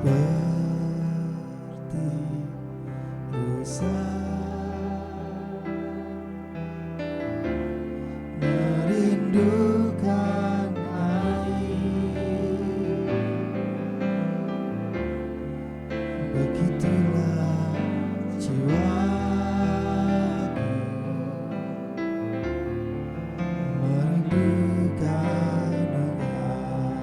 seperti rusa merindukan air. Begitulah jiwaku merindukan engkau.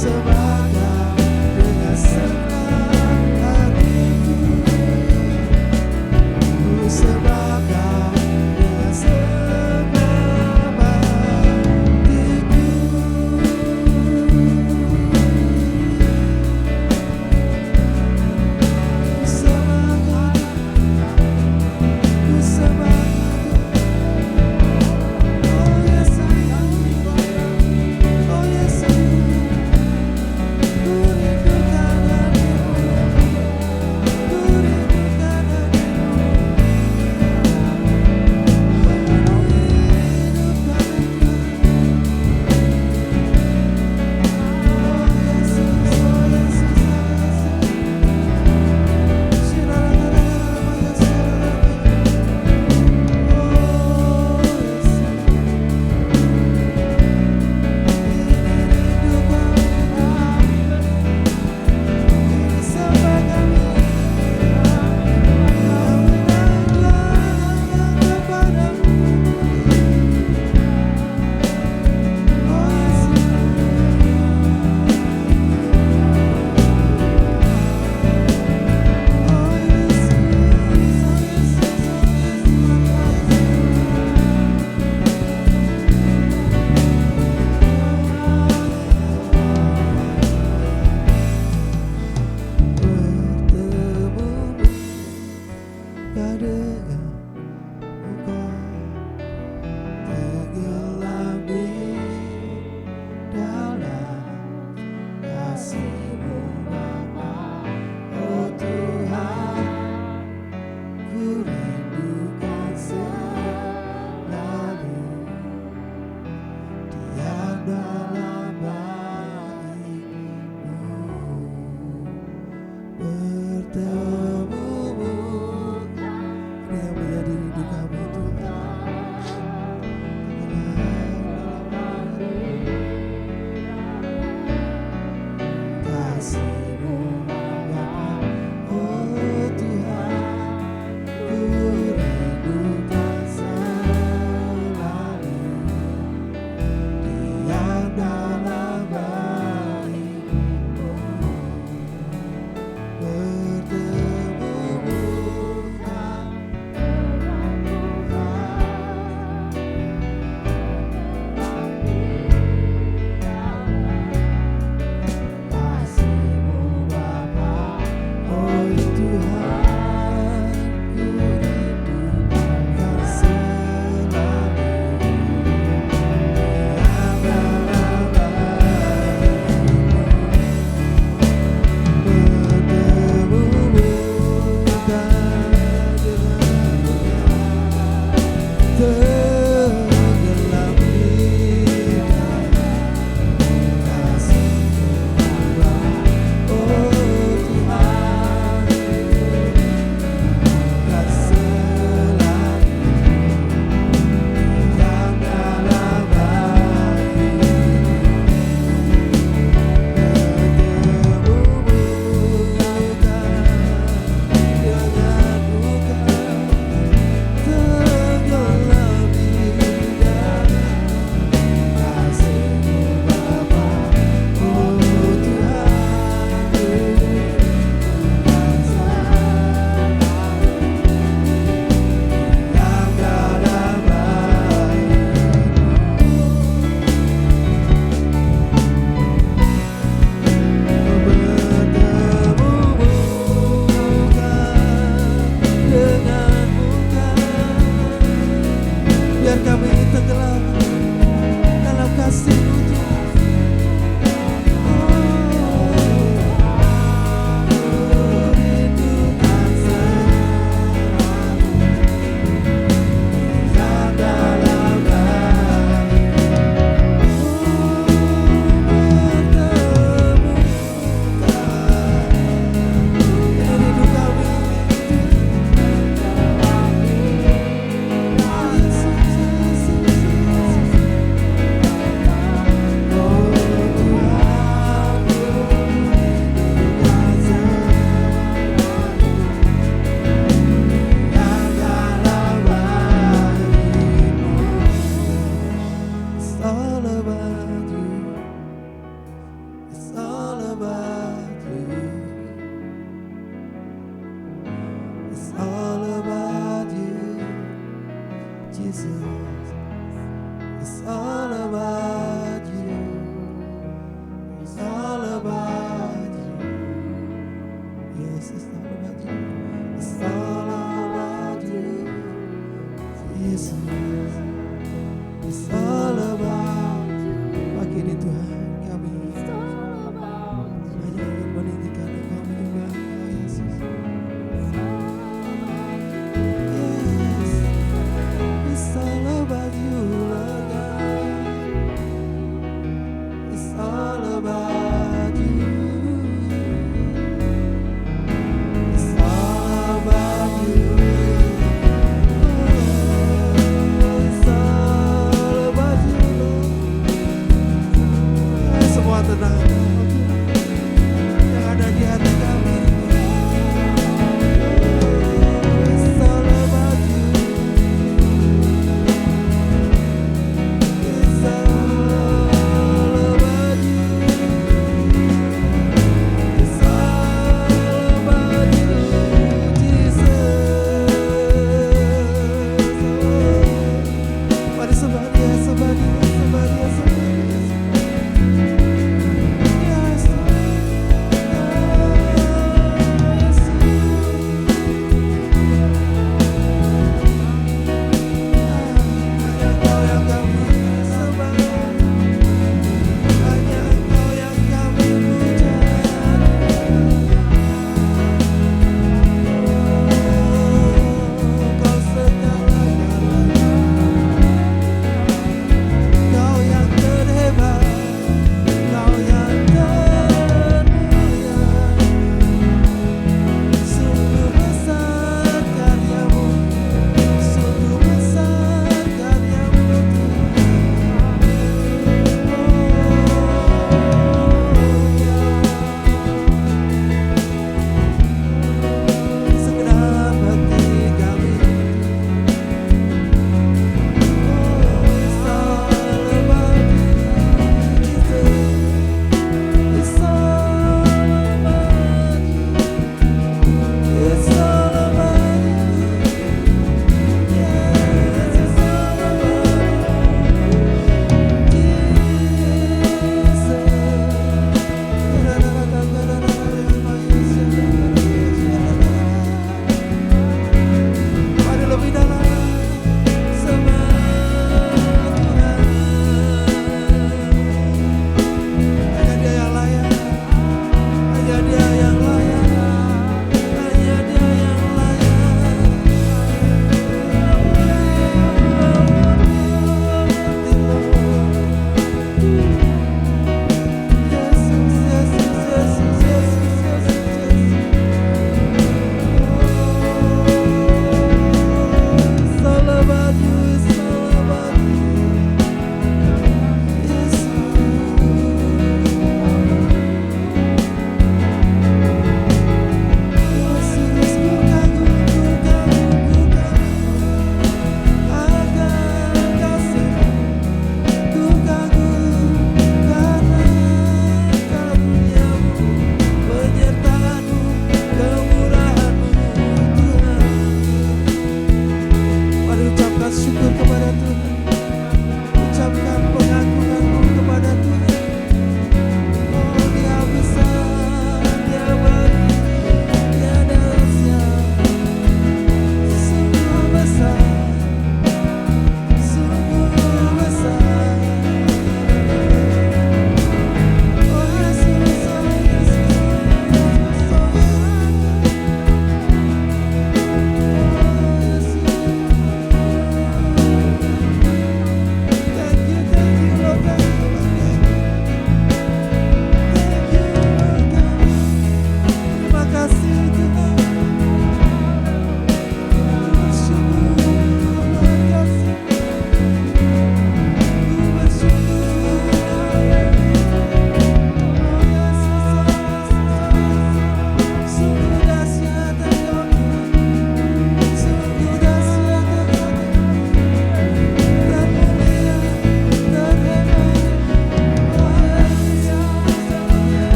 sembahkan dengan senang hatiku, ku sembahkan dengan segenap hatiku. Ku sembahkan, ku sembahkan. Oh yes, oh yes, ku rindukan hatimu, ku rindukan hatimu,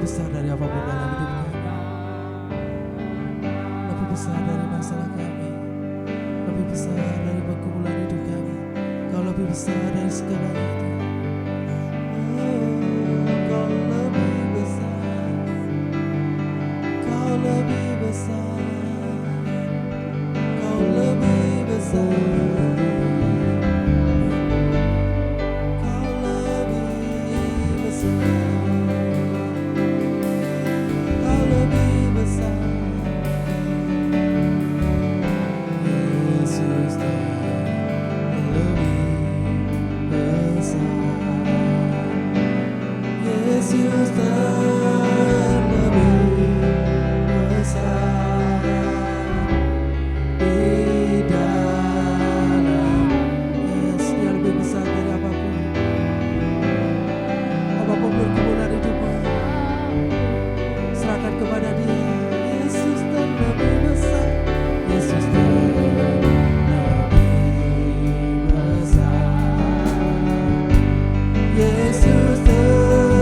besar dari apapun dalam hidup kami, lebih besar dari masalah kami, lebih besar dari pergumulan hidup kami. Kau lebih besar dari segalanya itu. Kau lebih besar, Kau lebih besar, Kau lebih besar. Yesus terlebih besar di dalam Yesus. Dia lebih besar dari apapun pergumulan hidupmu, serahkan kepada Dia. Yesus terlebih besar, Yesus terlebih besar, Yesus terlebih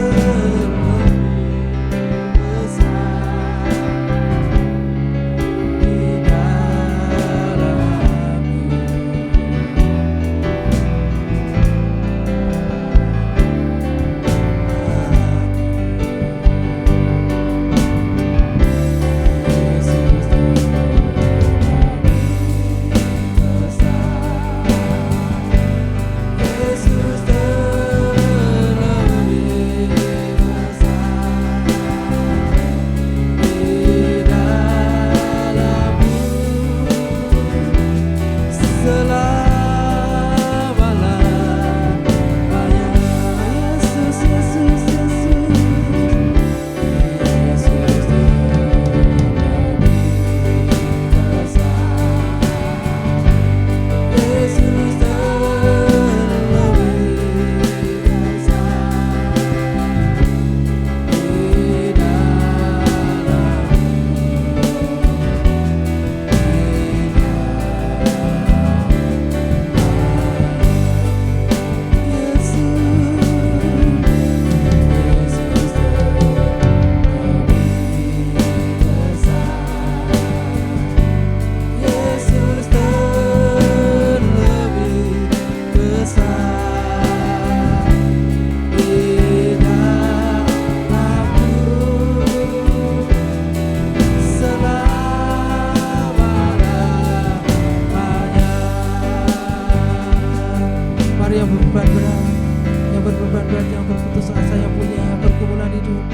yang punya pergumulan hidup,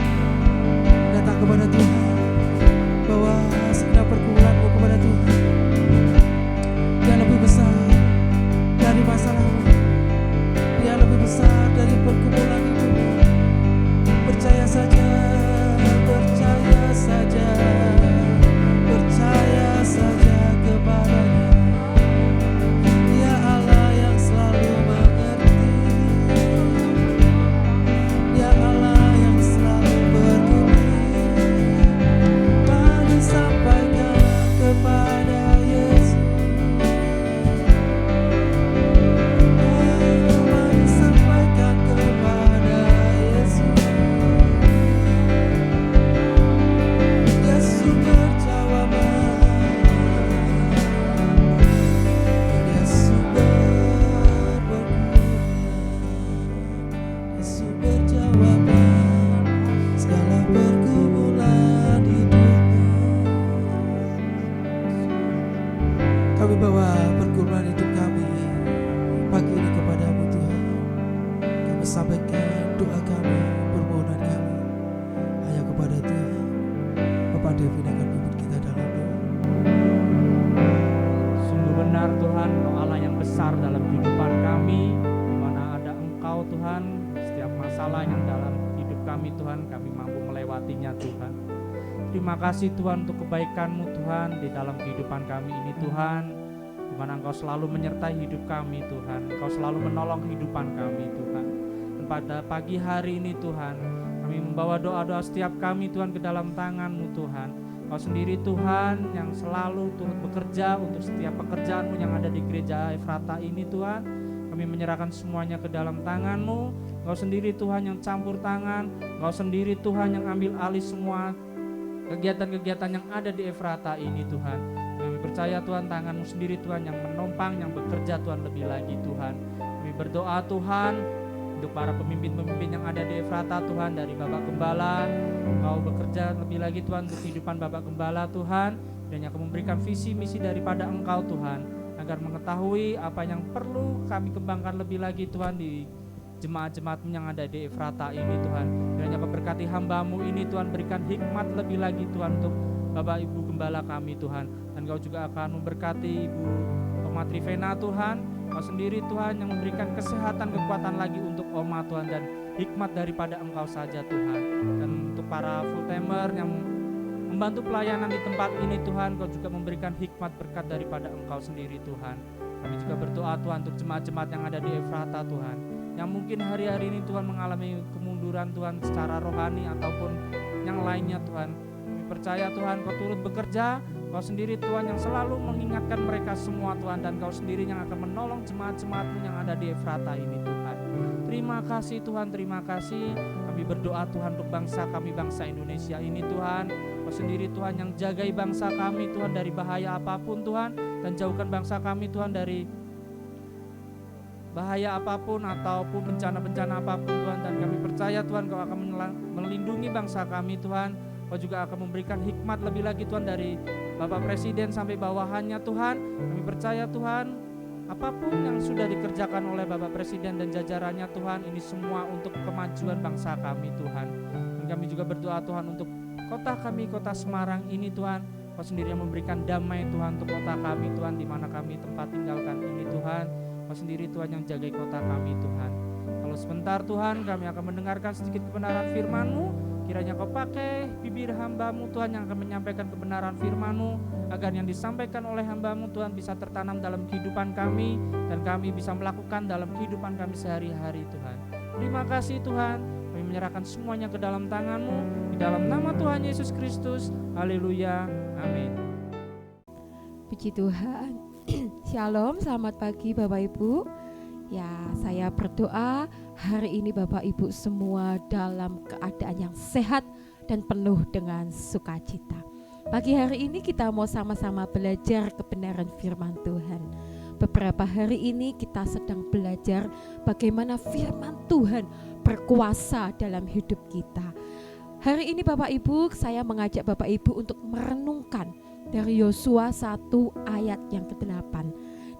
datang kepada Tuhan, bawa segenap pergumulanmu kepada Tuhan. Dia lebih besar dari masalahmu, Dia lebih besar dari pergumulan hidupmu. Percaya saja, percaya saja, percaya saja kepadanya. Dia Allah yang selalu mengerti, Dia Allah yang selalu peduli. Mari sampaikan kepada Yesus, mari sampaikan kepada Yesus. Yesus berjawaban, Yesus berberguna, Yesus berjawaban segala pergumulan hidupmu. Kami bawa pergumulan hidup kami pagi ini kepadamu Tuhan. Kami sampaikan doa kami, permohonan kami hanya kepada Tuhan. Bapak Devin akan pimpin kita dalam doa. Sungguh benar Tuhan, Engkau Allah yang besar dalam kehidupan kami, di mana ada Engkau Tuhan, setiap masalah yang dalam hidup kami Tuhan, kami mampu melewatinya Tuhan. Terima kasih Tuhan untuk kebaikan-Mu Tuhan di dalam kehidupan kami ini Tuhan, di mana Engkau selalu menyertai hidup kami Tuhan, Engkau selalu menolong kehidupan kami Tuhan. Dan pada pagi hari ini Tuhan, kami membawa doa-doa setiap kami Tuhan ke dalam tangan-Mu Tuhan. Kau sendiri Tuhan yang selalu turut bekerja untuk setiap pekerjaan-Mu yang ada di gereja Efrata ini Tuhan. Kami menyerahkan semuanya ke dalam tangan-Mu. Kau sendiri Tuhan yang campur tangan, Kau sendiri Tuhan yang ambil alih semua kegiatan-kegiatan yang ada di Efrata ini Tuhan. Kami percaya Tuhan, tangan-Mu sendiri Tuhan yang menopang, yang bekerja Tuhan lebih lagi Tuhan. Kami berdoa Tuhan untuk para pemimpin-pemimpin yang ada di Efrata Tuhan, dari Bapak Gembala, Kau bekerja lebih lagi Tuhan untuk kehidupan Bapak Gembala Tuhan, dan yang akan memberikan visi misi daripada Engkau Tuhan, agar mengetahui apa yang perlu kami kembangkan lebih lagi Tuhan di jemaat-jemaat-Mu yang ada di Efrata ini Tuhan. Kiranya Kau berkati hamba-Mu ini Tuhan, berikan hikmat lebih lagi Tuhan untuk Bapak Ibu Gembala kami Tuhan, dan Kau juga akan memberkati Ibu Oma Trivena Tuhan. Kau sendiri Tuhan yang memberikan kesehatan, kekuatan lagi untuk Oma Tuhan, dan hikmat daripada Engkau saja Tuhan. Dan untuk para full timer yang membantu pelayanan di tempat ini Tuhan, Kau juga memberikan hikmat berkat daripada Engkau sendiri Tuhan. Kami juga berdoa Tuhan untuk jemaat-jemaat yang ada di Efrata Tuhan, yang mungkin hari-hari ini Tuhan mengalami kemunduran Tuhan secara rohani ataupun yang lainnya Tuhan. Kami percaya Tuhan Kau turut bekerja, Kau sendiri Tuhan yang selalu mengingatkan mereka semua Tuhan, dan Kau sendiri yang akan menolong jemaat-jemaat-Mu yang ada di Efrata ini Tuhan. Terima kasih Tuhan, terima kasih. Kami berdoa Tuhan untuk bangsa kami, bangsa Indonesia ini Tuhan. Kau sendiri Tuhan yang jagai bangsa kami Tuhan dari bahaya apapun Tuhan, dan jauhkan bangsa kami Tuhan dari bahaya apapun ataupun bencana-bencana apapun Tuhan. Dan kami percaya Tuhan Kau akan melindungi bangsa kami Tuhan. Kau juga akan memberikan hikmat lebih lagi Tuhan, dari Bapak Presiden sampai bawahannya Tuhan. Kami percaya Tuhan, apapun yang sudah dikerjakan oleh Bapak Presiden dan jajarannya Tuhan, ini semua untuk kemajuan bangsa kami Tuhan. Dan kami juga berdoa Tuhan untuk kota kami, kota Semarang ini Tuhan. Kau sendiri yang memberikan damai Tuhan untuk kota kami Tuhan, di mana kami tempat tinggalkan ini Tuhan. Kau sendiri Tuhan yang jagai kota kami Tuhan. Kalau sebentar Tuhan kami akan mendengarkan sedikit kebenaran firman-Mu. Kiranya Kau pakai bibir hamba-Mu Tuhan yang akan menyampaikan kebenaran firman-Mu, agar yang disampaikan oleh hamba-Mu Tuhan bisa tertanam dalam kehidupan kami, dan kami bisa melakukan dalam kehidupan kami sehari-hari Tuhan. Terima kasih Tuhan, kami menyerahkan semuanya ke dalam tangan-Mu, di dalam nama Tuhan Yesus Kristus. Haleluya, amin. Puji Tuhan. Shalom, selamat pagi Bapak Ibu. Ya, saya berdoa hari ini Bapak Ibu semua dalam keadaan yang sehat dan penuh dengan sukacita. Pagi hari ini kita mau sama-sama belajar kebenaran firman Tuhan. Beberapa hari ini kita sedang belajar bagaimana firman Tuhan berkuasa dalam hidup kita. Hari ini Bapak Ibu, saya mengajak Bapak Ibu untuk merenungkan dari Yosua 1 ayat yang ke-8.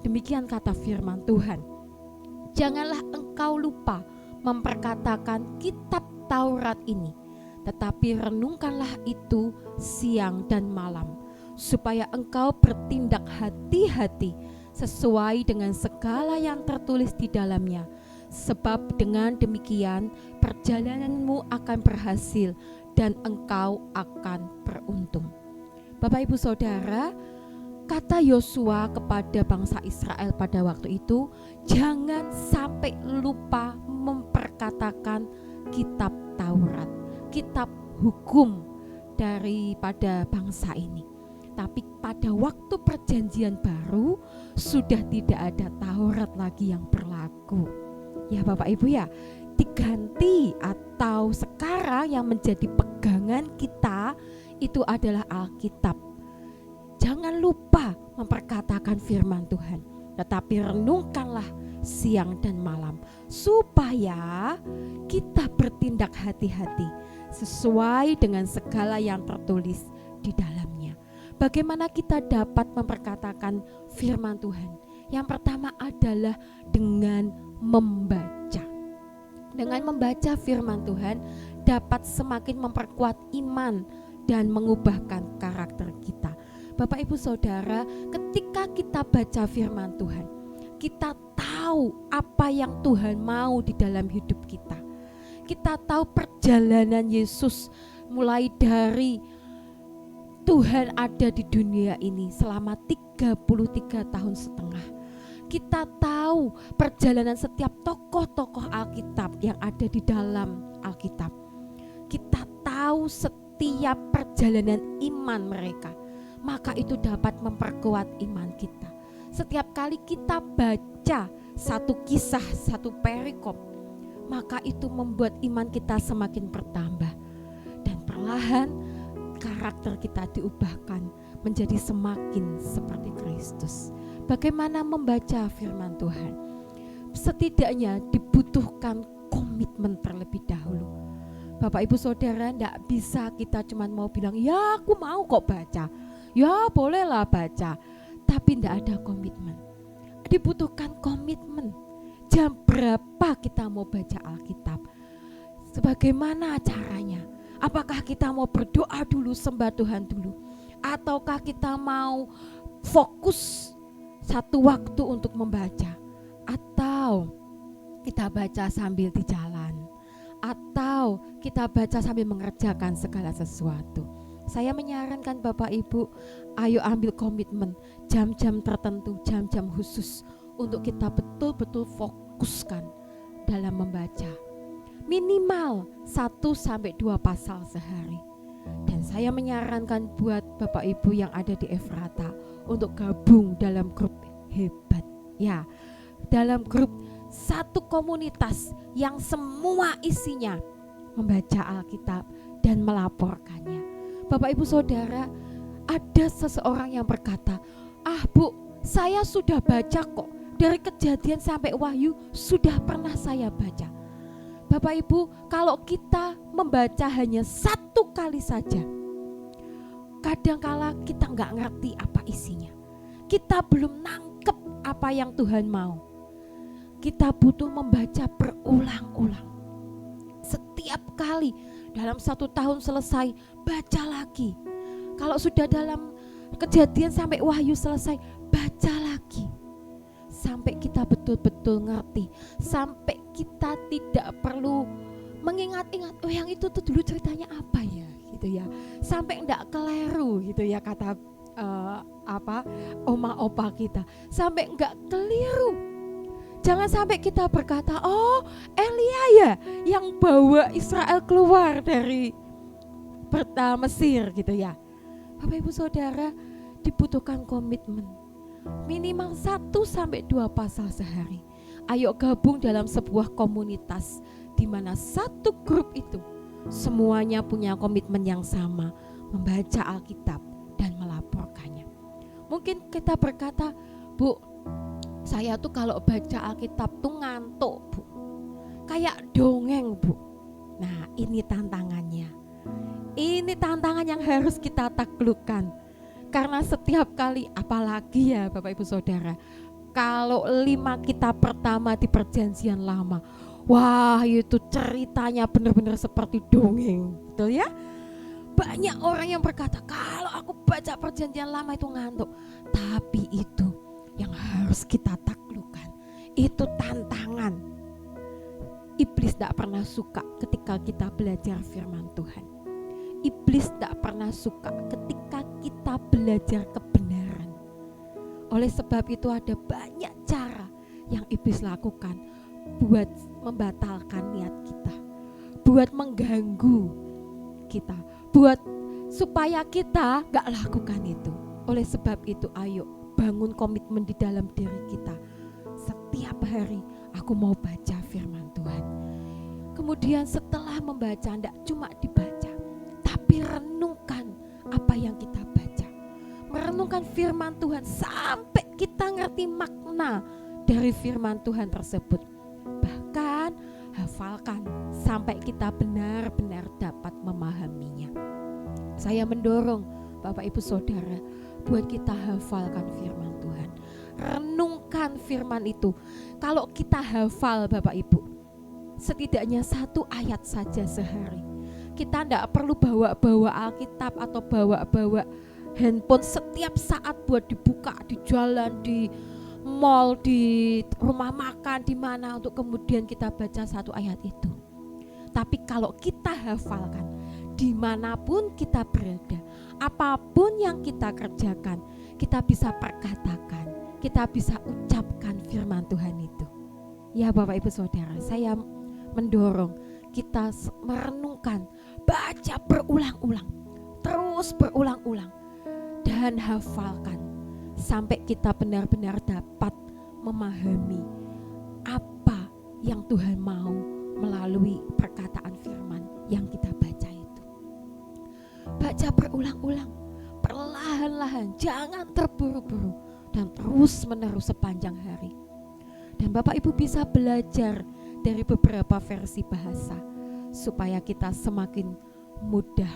Demikian kata firman Tuhan. Janganlah engkau lupa memperkatakan kitab Taurat ini, tetapi renungkanlah itu siang dan malam, supaya engkau bertindak hati-hati sesuai dengan segala yang tertulis di dalamnya. Sebab dengan demikian perjalananmu akan berhasil dan engkau akan beruntung. Bapak Ibu Saudara, kata Yosua kepada bangsa Israel pada waktu itu, jangan sampai lupa memperkatakan kitab Taurat, kitab hukum daripada bangsa ini. Tapi pada waktu perjanjian baru sudah tidak ada Taurat lagi yang berlaku. Ya Bapak Ibu ya, diganti atau sekarang yang menjadi pegangan kita itu adalah Alkitab. Jangan lupa memperkatakan firman Tuhan, tetapi renungkanlah siang dan malam supaya kita bertindak hati-hati sesuai dengan segala yang tertulis di dalamnya. Bagaimana kita dapat memperkatakan firman Tuhan? Yang pertama adalah dengan membaca. Dengan membaca firman Tuhan dapat semakin memperkuat iman dan mengubahkan karakter kita. Bapak Ibu Saudara, ketika kita baca firman Tuhan, kita tahu apa yang Tuhan mau di dalam hidup kita. Kita tahu perjalanan Yesus mulai dari Tuhan ada di dunia ini selama 33 tahun setengah. Kita tahu perjalanan setiap tokoh-tokoh Alkitab yang ada di dalam Alkitab. Kita tahu setiap perjalanan iman mereka. Maka itu dapat memperkuat iman kita. Setiap kali kita baca satu kisah, satu perikop, maka itu membuat iman kita semakin bertambah. Dan perlahan karakter kita diubahkan menjadi semakin seperti Kristus. Bagaimana membaca firman Tuhan? Setidaknya dibutuhkan komitmen terlebih dahulu. Bapak Ibu Saudara, tidak bisa kita cuma mau bilang, ya aku mau kok baca, ya bolehlah baca, tapi tidak ada komitmen. Dibutuhkan komitmen. Jam berapa kita mau baca Alkitab? Sebagaimana caranya? Apakah kita mau berdoa dulu, sembah Tuhan dulu, ataukah kita mau fokus satu waktu untuk membaca, atau kita baca sambil di jalan, atau kita baca sambil mengerjakan segala sesuatu? Saya menyarankan Bapak Ibu, ayo ambil komitmen jam-jam tertentu, jam-jam khusus untuk kita betul-betul fokuskan dalam membaca. Minimal 1-2 pasal sehari. Dan saya menyarankan buat Bapak Ibu yang ada di Efrata untuk gabung dalam grup hebat. Ya, dalam grup satu komunitas yang semua isinya membaca Alkitab dan melaporkannya. Bapak Ibu Saudara, ada seseorang yang berkata, "Ah Bu, saya sudah baca kok. Dari Kejadian sampai Wahyu sudah pernah saya baca." Bapak Ibu, kalau kita membaca hanya 1 kali saja, kadangkala kita nggak ngerti apa isinya. Kita belum nangkep apa yang Tuhan mau. Kita butuh membaca berulang-ulang. Setiap kali dalam 1 tahun selesai, baca lagi. Kalau sudah dalam Kejadian sampai Wahyu selesai, baca lagi. Sampai kita betul-betul ngerti, sampai kita tidak perlu mengingat-ingat, oh yang itu tuh dulu ceritanya apa ya, gitu ya. Sampai enggak keliru gitu ya, kata oma opa kita. Sampai enggak keliru. Jangan sampai kita berkata, oh Elia ya yang bawa Israel keluar dari Mesir gitu ya. Bapak Ibu Saudara, dibutuhkan komitmen. Minimal 1-2 pasal sehari. Ayo gabung dalam sebuah komunitas di mana satu grup itu semuanya punya komitmen yang sama, membaca Alkitab dan melaporkannya. Mungkin kita berkata, Bu, saya tuh kalau baca Alkitab tuh ngantuk Bu, kayak dongeng Bu. Nah ini tantangannya. Ini tantangan yang harus kita taklukkan. Karena setiap kali, apalagi ya Bapak Ibu Saudara, kalau 5 kitab pertama di perjanjian lama, Wah, itu ceritanya benar-benar seperti dongeng, betul ya? Banyak orang yang berkata, kalau aku baca perjanjian lama itu ngantuk. Tapi itu yang harus kita taklukkan. Itu tantangan. Iblis tidak pernah suka ketika kita belajar firman Tuhan. Iblis tidak pernah suka ketika kita belajar kebenaran. Oleh sebab itu ada banyak cara yang iblis lakukan buat membatalkan niat kita, buat mengganggu kita, buat supaya kita gak lakukan itu. Oleh sebab itu ayo bangun komitmen di dalam diri kita. Setiap hari aku mau baca firman Tuhan. Kemudian setelah membaca, tidak cuma dibaca, tapi renungkan apa yang kita baca. Merenungkan firman Tuhan sampai kita ngerti makna dari firman Tuhan tersebut. Bahkan hafalkan sampai kita benar-benar dapat memahaminya. Saya mendorong Bapak Ibu Saudara buat kita hafalkan firman Tuhan. Renungkan firman itu. Kalau kita hafal Bapak Ibu, setidaknya 1 ayat saja sehari. Kita tidak perlu bawa-bawa Alkitab atau bawa-bawa handphone setiap saat buat dibuka di jalan, di mall, di rumah makan, di mana untuk kemudian kita baca 1 ayat itu. Tapi kalau kita hafalkan, dimanapun kita berada, apapun yang kita kerjakan, kita bisa perkatakan, kita bisa ucapkan firman Tuhan itu. Ya Bapak Ibu Saudara, saya mendorong kita merenungkan, baca berulang-ulang, terus berulang-ulang, dan hafalkan sampai kita benar-benar dapat memahami apa yang Tuhan mau melalui perkataan firman yang kita baca itu. Baca berulang-ulang, perlahan-lahan, jangan terburu-buru, dan terus menerus sepanjang hari. Dan Bapak Ibu bisa belajar dari beberapa versi bahasa supaya kita semakin mudah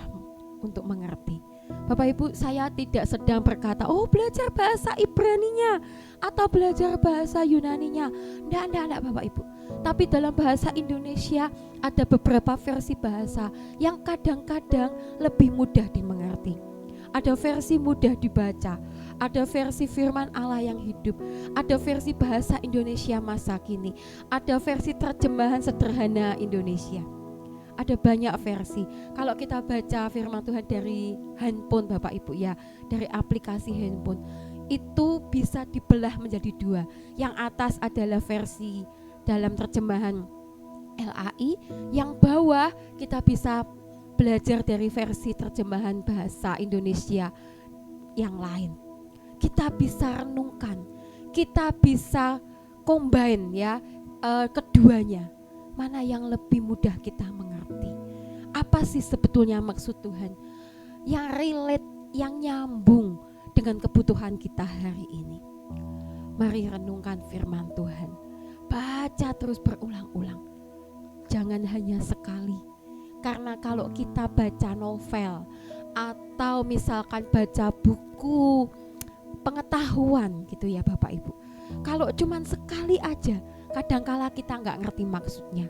untuk mengerti. Bapak Ibu, saya tidak sedang berkata, oh belajar bahasa Ibraninya atau belajar bahasa Yunaninya. Enggak Bapak Ibu. Tapi dalam bahasa Indonesia ada beberapa versi bahasa yang kadang-kadang lebih mudah dimengerti. Ada versi mudah dibaca, ada versi firman Allah yang hidup, ada versi bahasa Indonesia masa kini, ada versi terjemahan sederhana Indonesia. Ada banyak versi. Kalau kita baca firman Tuhan dari handphone Bapak Ibu ya, dari aplikasi handphone, itu bisa dibelah menjadi 2. Yang atas adalah versi dalam terjemahan LAI, yang bawah kita bisa belajar dari versi terjemahan bahasa Indonesia yang lain. Kita bisa renungkan, kita bisa combine ya, keduanya. Mana yang lebih mudah kita mengerti? Apa sih sebetulnya maksud Tuhan? Yang relate, yang nyambung dengan kebutuhan kita hari ini. Mari renungkan firman Tuhan. Baca terus berulang-ulang. Jangan hanya sekali. Karena kalau kita baca novel atau misalkan baca buku pengetahuan gitu ya Bapak Ibu, kalau cuman sekali aja, kadangkala kita nggak ngerti maksudnya.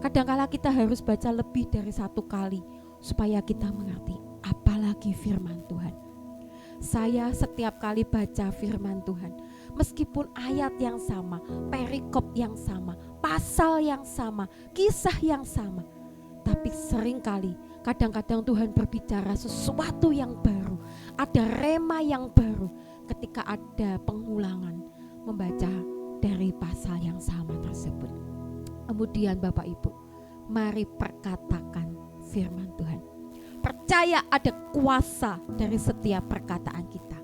Kadangkala kita harus baca lebih dari 1 kali supaya kita mengerti. Apalagi firman Tuhan. Saya setiap kali baca firman Tuhan, meskipun ayat yang sama, perikop yang sama, pasal yang sama, kisah yang sama, tapi seringkali kadang-kadang Tuhan berbicara sesuatu yang baru, ada rema yang baru ketika ada pengulangan membaca dari pasal yang sama tersebut. Kemudian Bapak Ibu, mari perkatakan firman Tuhan. Percaya ada kuasa dari setiap perkataan kita.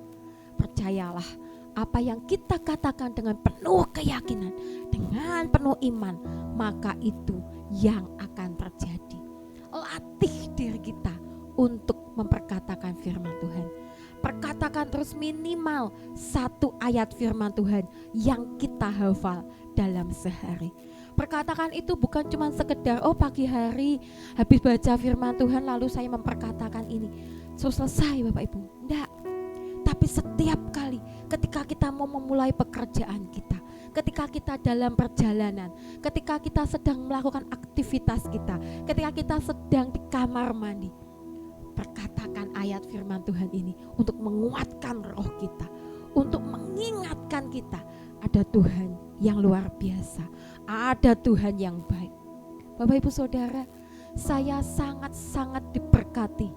Percayalah apa yang kita katakan dengan penuh keyakinan, dengan penuh iman, maka itu yang akan terjadi. Latih diri kita untuk memperkatakan firman Tuhan. Perkatakan terus minimal 1 ayat firman Tuhan yang kita hafal dalam sehari. Perkatakan itu bukan cuma sekedar pagi hari habis baca firman Tuhan lalu saya memperkatakan ini, so selesai Bapak Ibu. Enggak. Tapi setiap kali ketika kita mau memulai pekerjaan kita, ketika kita dalam perjalanan, ketika kita sedang melakukan aktivitas kita, ketika kita sedang di kamar mandi. Perkatakan ayat firman Tuhan ini untuk menguatkan roh kita, untuk mengingatkan kita ada Tuhan yang luar biasa, ada Tuhan yang baik. Bapak Ibu Saudara, saya sangat-sangat diberkati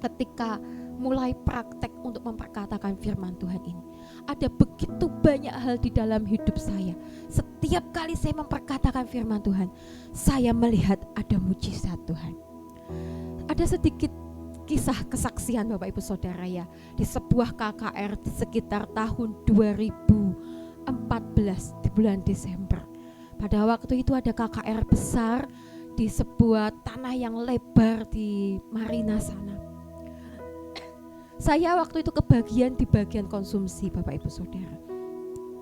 ketika mulai praktek untuk memperkatakan firman Tuhan ini. Ada begitu banyak hal di dalam hidup saya. Setiap kali saya memperkatakan firman Tuhan, saya melihat ada mujizat Tuhan. Ada sedikit kisah kesaksian Bapak Ibu Saudara ya, di sebuah KKR di sekitar tahun 2014 di bulan Desember. Pada waktu itu ada KKR besar di sebuah tanah yang lebar di Marina sana. Saya waktu itu kebagian di bagian konsumsi Bapak Ibu Saudara.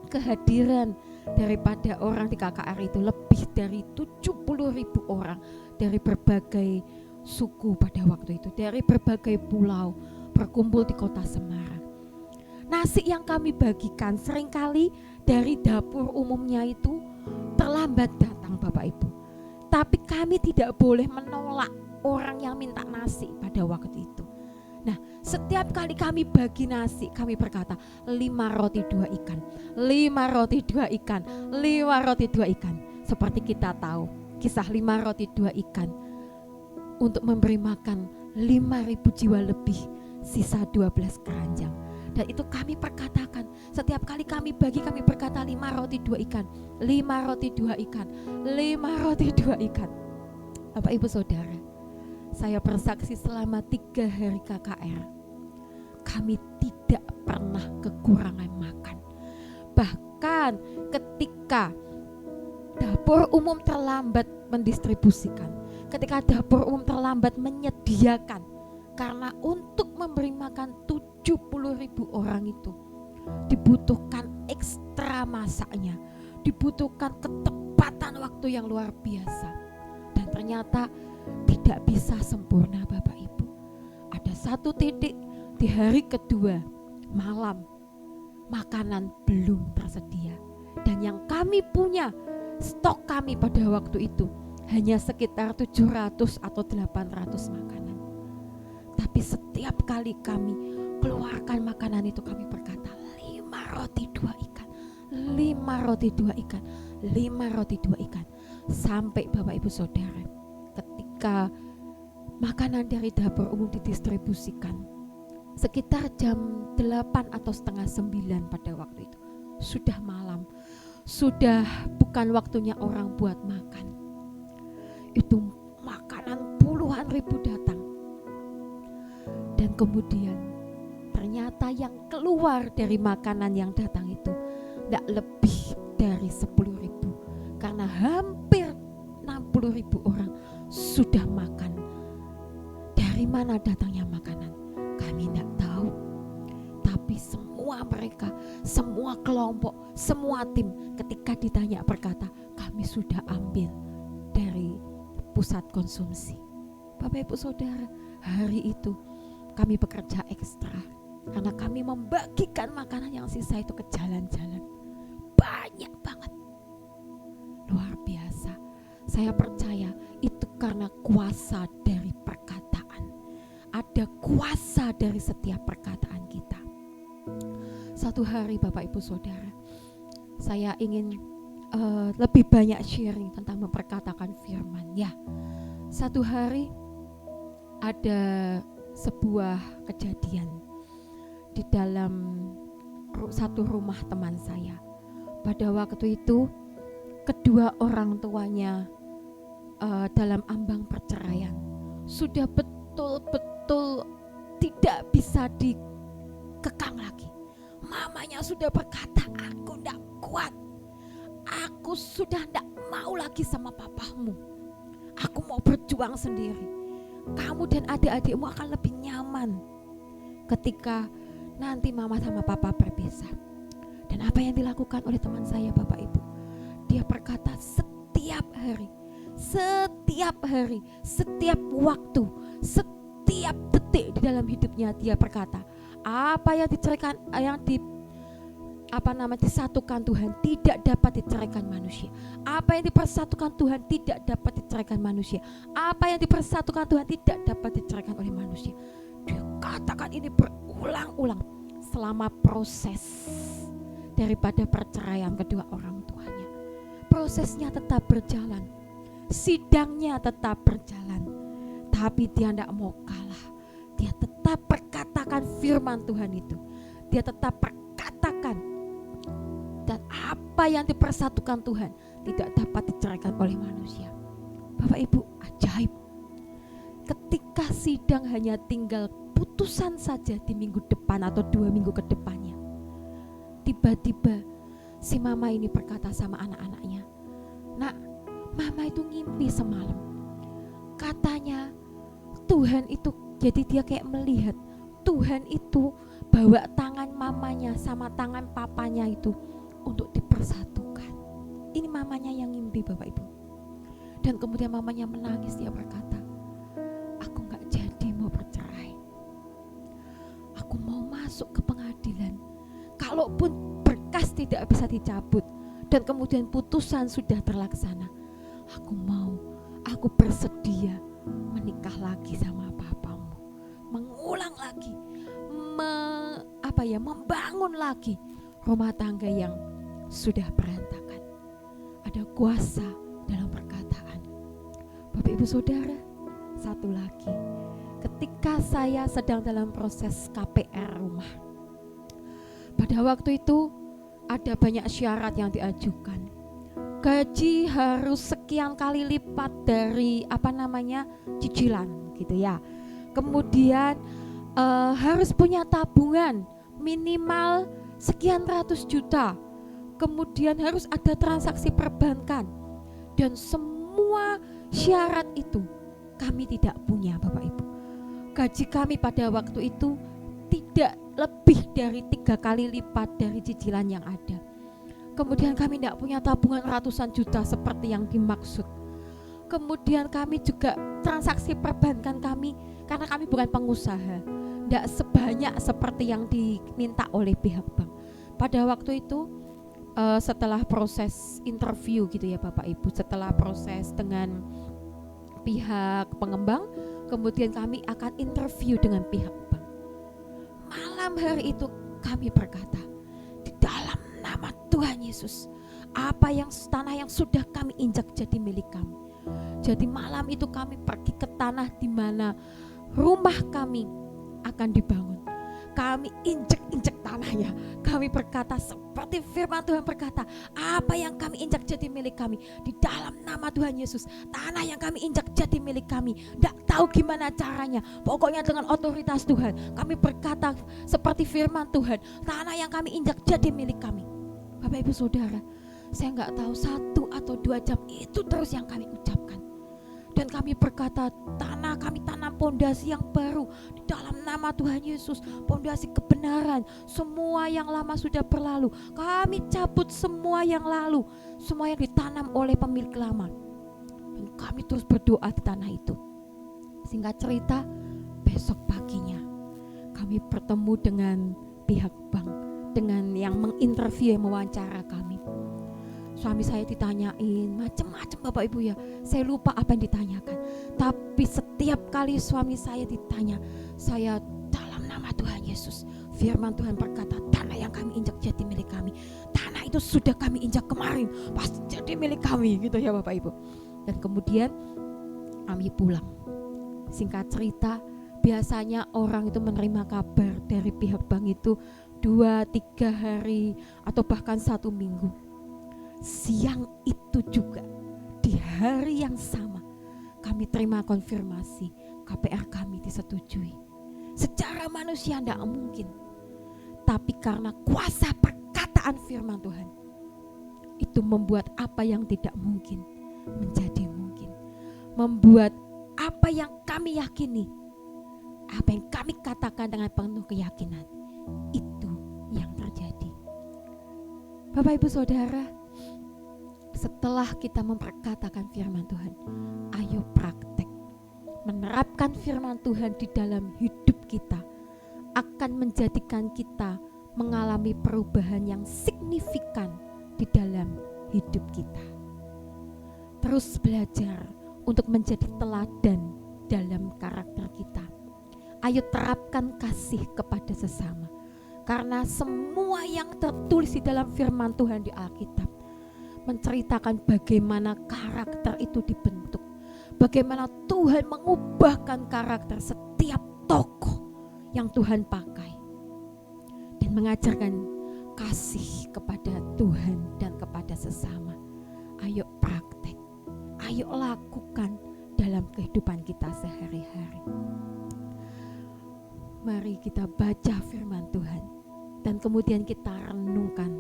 Kehadiran daripada orang di KKR itu lebih dari 70.000 orang dari berbagai suku pada waktu itu, dari berbagai pulau berkumpul di kota Semarang. Nasi yang kami bagikan seringkali dari dapur umumnya itu terlambat datang Bapak Ibu. Tapi kami tidak boleh menolak orang yang minta nasi pada waktu itu. Nah, setiap kali kami bagi nasi, kami berkata 5 roti 2 ikan, 5 roti 2 ikan, 5 roti 2 ikan. Seperti kita tahu kisah 5 roti 2 ikan untuk memberi makan 5.000 jiwa lebih, sisa 12 keranjang. Dan itu kami perkatakan, setiap kali kami bagi, kami berkata 5 roti 2 ikan, 5 roti 2 ikan, 5 roti 2 ikan. Bapak Ibu Saudara, saya bersaksi selama 3 hari KKR, kami tidak pernah kekurangan makan. Bahkan ketika dapur umum terlambat mendistribusikan, ketika dapur umum terlambat menyediakan, karena untuk memberi makan 70.000 orang itu dibutuhkan ekstra masaknya, dibutuhkan ketepatan waktu yang luar biasa. Dan ternyata tidak bisa sempurna Bapak Ibu. Ada satu titik di hari kedua malam, makanan belum tersedia. Dan yang kami punya, stok kami pada waktu itu hanya sekitar 700 atau 800 makanan. Tapi setiap kali kami keluarkan makanan itu, kami berkata 5 roti 2 ikan, 5 roti 2 ikan, 5 roti 2 ikan. Sampai Bapak Ibu Saudara, ketika makanan dari dapur umum didistribusikan sekitar jam 8 atau setengah 9 pada waktu itu, sudah malam, sudah bukan waktunya orang buat makan. Itu makanan puluhan ribu datang. Dan kemudian ternyata yang keluar dari makanan yang datang itu tidak lebih dari 10.000, karena hampir 60.000 orang sudah makan. Dari mana datangnya makanan? Kami tidak tahu. Tapi semua mereka, semua kelompok, semua tim ketika ditanya berkata, kami sudah ambil dari pusat konsumsi. Bapak Ibu Saudara, hari itu kami bekerja ekstra karena kami membagikan makanan yang sisa itu ke jalan-jalan. Banyak banget, luar biasa. Saya percaya itu karena kuasa dari perkataan. Ada kuasa dari setiap perkataan kita. Satu hari Bapak Ibu Saudara, saya ingin lebih banyak sharing tentang memperkatakan firman. Ya, satu hari ada sebuah kejadian di dalam satu rumah teman saya. Pada waktu itu kedua orang tuanya dalam ambang perceraian, sudah betul-betul tidak bisa dikekang lagi. Mamanya sudah berkata, aku tidak kuat, aku sudah tidak mau lagi sama papamu, aku mau berjuang sendiri. Kamu dan adik-adikmu akan lebih nyaman ketika nanti mama sama papa berpisah. Dan apa yang dilakukan oleh teman saya Bapak Ibu, dia berkata setiap hari, setiap waktu, setiap detik di dalam hidupnya dia berkata, apa yang disatukan Tuhan tidak dapat diceraikan manusia. Apa yang dipersatukan Tuhan tidak dapat diceraikan manusia. Apa yang dipersatukan Tuhan tidak dapat diceraikan oleh manusia. Dia katakan ini berulang-ulang selama proses daripada perceraian kedua orang tuanya. Prosesnya tetap berjalan, sidangnya tetap berjalan, tapi dia tidak mau kalah. Dia tetap perkatakan firman Tuhan itu. Dia tetap perkatakan, dan apa yang dipersatukan Tuhan tidak dapat diceraikan oleh manusia. Bapak Ibu, ajaib. Ketika sidang hanya tinggal putusan saja di minggu depan atau 2 minggu ke depannya, tiba-tiba si mama ini berkata sama anak-anaknya, "Nak, mama itu ngimpi semalam. Katanya Tuhan itu," jadi dia kayak melihat Tuhan itu bawa tangan mamanya sama tangan papanya itu untuk dipersatukan. Ini mamanya yang ngimpi, Bapak Ibu. Dan kemudian mamanya menangis, dia berkata, "Aku gak jadi mau bercerai. Aku mau masuk ke pengadilan. Kalaupun berkas tidak bisa dicabut dan kemudian putusan sudah terlaksana, aku bersedia menikah lagi sama papamu, mengulang lagi, membangun lagi rumah tangga yang sudah berantakan." Ada kuasa dalam perkataan. Bapak Ibu Saudara, satu lagi, ketika saya sedang dalam proses KPR rumah, pada waktu itu ada banyak syarat yang diajukan. Gaji harus sekian kali lipat dari cicilan gitu ya. Kemudian harus punya tabungan minimal sekian ratus juta. Kemudian harus ada transaksi perbankan. Dan semua syarat itu kami tidak punya, Bapak Ibu. Gaji kami pada waktu itu tidak lebih dari 3 kali lipat dari cicilan yang ada. Kemudian kami tidak punya tabungan ratusan juta seperti yang dimaksud. Kemudian kami juga transaksi perbankan kami, karena kami bukan pengusaha, tidak sebanyak seperti yang diminta oleh pihak bank. Pada waktu itu setelah proses interview gitu ya Bapak Ibu, setelah proses dengan pihak pengembang, kemudian kami akan interview dengan pihak bank. Malam hari itu kami berkata, di dalam nama Tuhan Yesus, tanah yang sudah kami injak jadi milik kami. Jadi malam itu kami pergi ke tanah di mana rumah kami akan dibangun. Kami injek tanahnya. Kami berkata seperti firman Tuhan berkata, apa yang kami injak jadi milik kami, di dalam nama Tuhan Yesus, tanah yang kami injak jadi milik kami. Tidak tahu gimana caranya, pokoknya dengan otoritas Tuhan kami berkata seperti firman Tuhan, tanah yang kami injak jadi milik kami. Bapak Ibu Saudara, saya nggak tahu 1 atau 2 jam itu terus yang kami ucapkan. Dan kami berkata, tanah kami tanam pondasi yang baru di dalam nama Tuhan Yesus, pondasi kebenaran. Semua yang lama sudah berlalu, kami cabut semua yang lalu, semua yang ditanam oleh pemilik lama. Dan kami terus berdoa di tanah itu. Singkat cerita, besok paginya kami bertemu dengan pihak bank, dengan yang menginterview, yang mewawancara kami. Suami saya ditanyain macam-macam Bapak Ibu ya, saya lupa apa yang ditanyakan. Tapi setiap kali suami saya ditanya, saya dalam nama Tuhan Yesus, firman Tuhan berkata, tanah yang kami injak jadi milik kami. Tanah itu sudah kami injak kemarin, pasti jadi milik kami gitu ya Bapak Ibu. Dan kemudian kami pulang. Singkat cerita, biasanya orang itu menerima kabar dari pihak bank itu 2-3 hari atau bahkan 1 minggu. Siang itu juga, di hari yang sama, kami terima konfirmasi KPR kami disetujui. Secara manusia tidak mungkin, tapi karena kuasa perkataan firman Tuhan, itu membuat apa yang tidak mungkin menjadi mungkin. Membuat apa yang kami yakini, apa yang kami katakan dengan penuh keyakinan, itu yang terjadi. Bapak Ibu Saudara, setelah kita memperkatakan firman Tuhan, ayo praktek. Menerapkan firman Tuhan di dalam hidup kita akan menjadikan kita mengalami perubahan yang signifikan di dalam hidup kita. Terus belajar untuk menjadi teladan dalam karakter kita. Ayo terapkan kasih kepada sesama. Karena semua yang tertulis di dalam firman Tuhan di Alkitab menceritakan bagaimana karakter itu dibentuk. Bagaimana Tuhan mengubahkan karakter setiap tokoh yang Tuhan pakai. Dan mengajarkan kasih kepada Tuhan dan kepada sesama. Ayo praktek. Ayo lakukan dalam kehidupan kita sehari-hari. Mari kita baca firman Tuhan dan kemudian kita renungkan,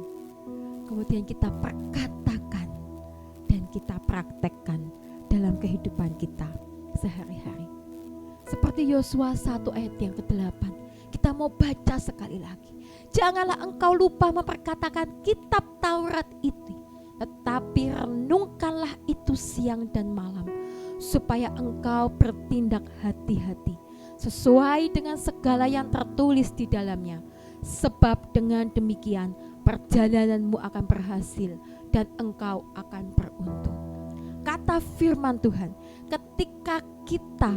kemudian kita perkatakan dan kita praktekkan dalam kehidupan kita sehari-hari. Seperti Yosua 1 ayat yang ke-8, kita mau baca sekali lagi. Janganlah engkau lupa memperkatakan kitab Taurat itu, tetapi renungkanlah itu siang dan malam, supaya engkau bertindak hati-hati sesuai dengan segala yang tertulis di dalamnya. Sebab dengan demikian perjalananmu akan berhasil dan engkau akan beruntung. Kata firman Tuhan, ketika kita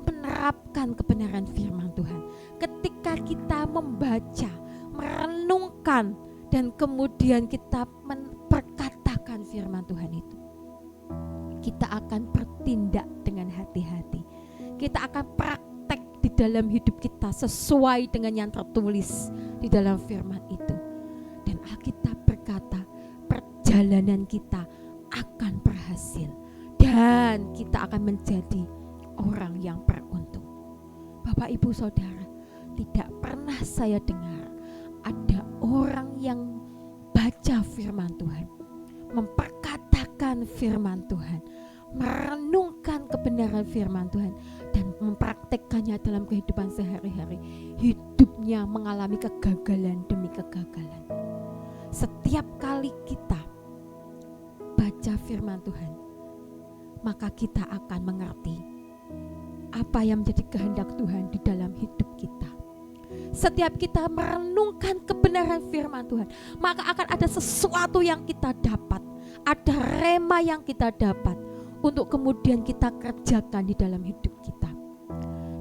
menerapkan kebenaran firman Tuhan, ketika kita membaca, merenungkan, dan kemudian kita memperkatakan firman Tuhan itu, kita akan bertindak dengan hati-hati. Kita akan praktek di dalam hidup kita sesuai dengan yang tertulis di dalam firman itu. Dan Alkitab berkata, perjalanan kita akan berhasil dan kita akan menjadi orang yang beruntung. Bapak, Ibu, Saudara, tidak pernah saya dengar ada orang yang baca firman Tuhan, memperkatakan firman Tuhan, merenungkan kebenaran firman Tuhan dan mempraktekkannya dalam kehidupan sehari-hari, hidupnya mengalami kegagalan demi kegagalan. Setiap kali kita baca firman Tuhan, maka kita akan mengerti apa yang menjadi kehendak Tuhan di dalam hidup kita. Setiap kita merenungkan kebenaran firman Tuhan, maka akan ada sesuatu yang kita dapat, ada rema yang kita dapat untuk kemudian kita kerjakan di dalam hidup kita.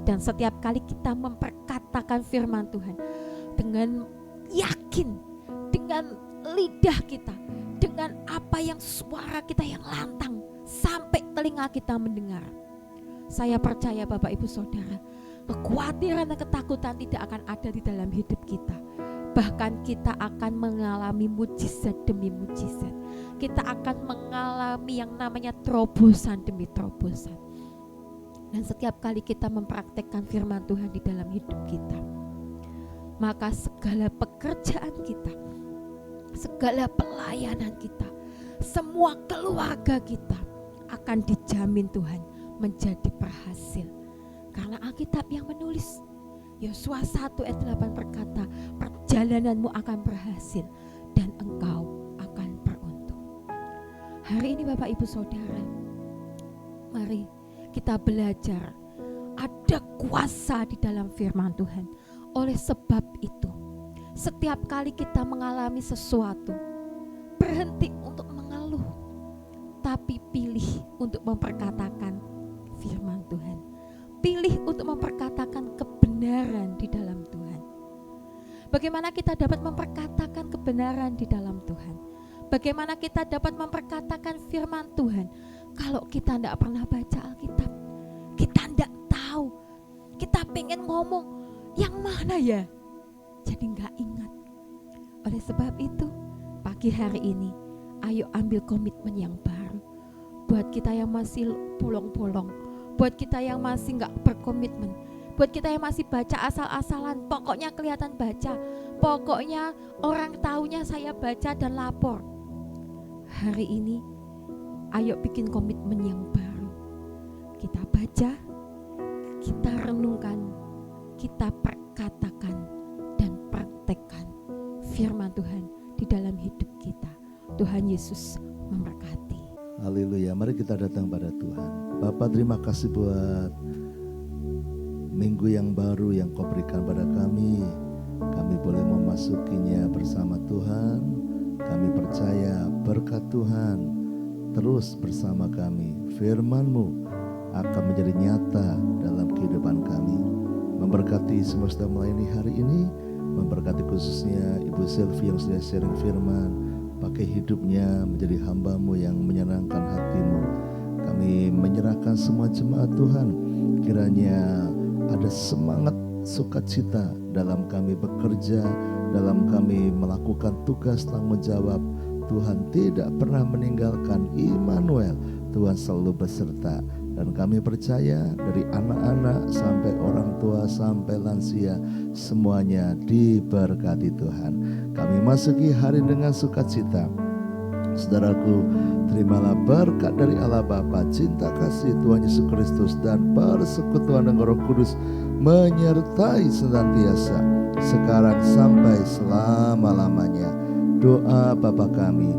Dan setiap kali kita memperkatakan firman Tuhan dengan yakin, dengan lidah kita, dengan apa yang suara kita yang lantang sampai telinga kita mendengar, saya percaya Bapak, Ibu, Saudara, kekhawatiran dan ketakutan tidak akan ada di dalam hidup kita. Bahkan kita akan mengalami mujizat demi mujizat. Kita akan mengalami yang namanya terobosan demi terobosan. Dan setiap kali kita mempraktekkan firman Tuhan di dalam hidup kita, maka segala pekerjaan kita, segala pelayanan kita, semua keluarga kita akan dijamin Tuhan menjadi berhasil. Karena Alkitab yang menulis, Yosua 1 ayat 8 berkata, perjalananmu akan berhasil dan engkau akan beruntung. Hari ini Bapak, Ibu, Saudara, mari kita belajar ada kuasa di dalam firman Tuhan. Oleh sebab itu, setiap kali kita mengalami sesuatu, berhenti untuk mengeluh, tapi pilih untuk memperkatakan firman Tuhan. Pilih untuk memperkatakan kebenaran di dalam Tuhan. Bagaimana kita dapat memperkatakan kebenaran di dalam Tuhan? Bagaimana kita dapat memperkatakan firman Tuhan kalau kita tidak pernah baca Alkitab? Kita tidak tahu. Kita pengen ngomong yang mana ya? Jadi nggak ingat. Oleh sebab itu, pagi hari ini, ayo ambil komitmen yang baru. Buat kita yang masih bolong-bolong, buat kita yang masih gak berkomitmen, buat kita yang masih baca asal-asalan, pokoknya kelihatan baca, pokoknya orang taunya saya baca dan lapor. Hari ini ayo bikin komitmen yang baru. Kita baca, kita renungkan, kita perkatakan dan praktekkan firman Tuhan di dalam hidup kita. Tuhan Yesus memberkati. Haleluya, mari kita datang pada Tuhan. Bapa, terima kasih buat minggu yang baru yang Kau berikan pada kami. kami boleh memasukinya bersama Tuhan. Kami percaya berkat Tuhan terus bersama kami. Firman-Mu akan menjadi nyata dalam kehidupan kami. Memberkati semua sudah melayani hari ini, memberkati khususnya Ibu Sylvie yang sudah sharing firman. Pakai hidupnya menjadi hamba-Mu yang menyenangkan hati-Mu. Kami menyerahkan semua jemaat Tuhan, kiranya ada semangat sukacita dalam kami bekerja, dalam kami melakukan tugas tanggung jawab. Tuhan tidak pernah meninggalkan. Immanuel, Tuhan selalu beserta. Dan kami percaya dari anak-anak sampai orang tua sampai lansia, semuanya diberkati Tuhan. Kami masuki hari dengan sukacita. Saudaraku, terimalah berkat dari Allah Bapa, cinta kasih Tuhan Yesus Kristus, dan persekutuan dengan Roh Kudus menyertai senantiasa sekarang sampai selama-lamanya. Doa Bapa kami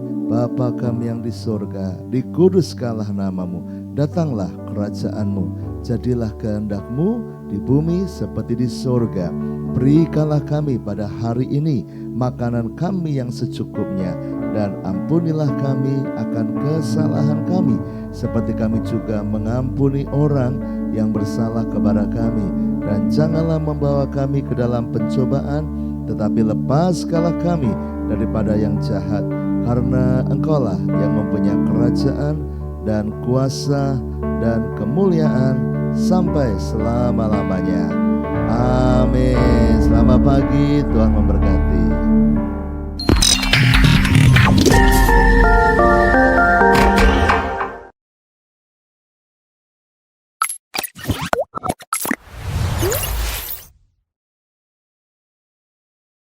yang di surga, dikuduskanlah nama-Mu, datanglah kerajaan-Mu, jadilah kehendak-Mu di bumi seperti di surga. Berikanlah kami pada hari ini makanan kami yang secukupnya, dan ampunilah kami akan kesalahan kami, seperti kami juga mengampuni orang yang bersalah kepada kami. Dan janganlah membawa kami ke dalam pencobaan, tetapi lepaskanlah kami daripada yang jahat, karena Engkaulah yang mempunyai kerajaan dan kuasa dan kemuliaan sampai selama-lamanya. Amin. Selamat pagi, Tuhan memberkati.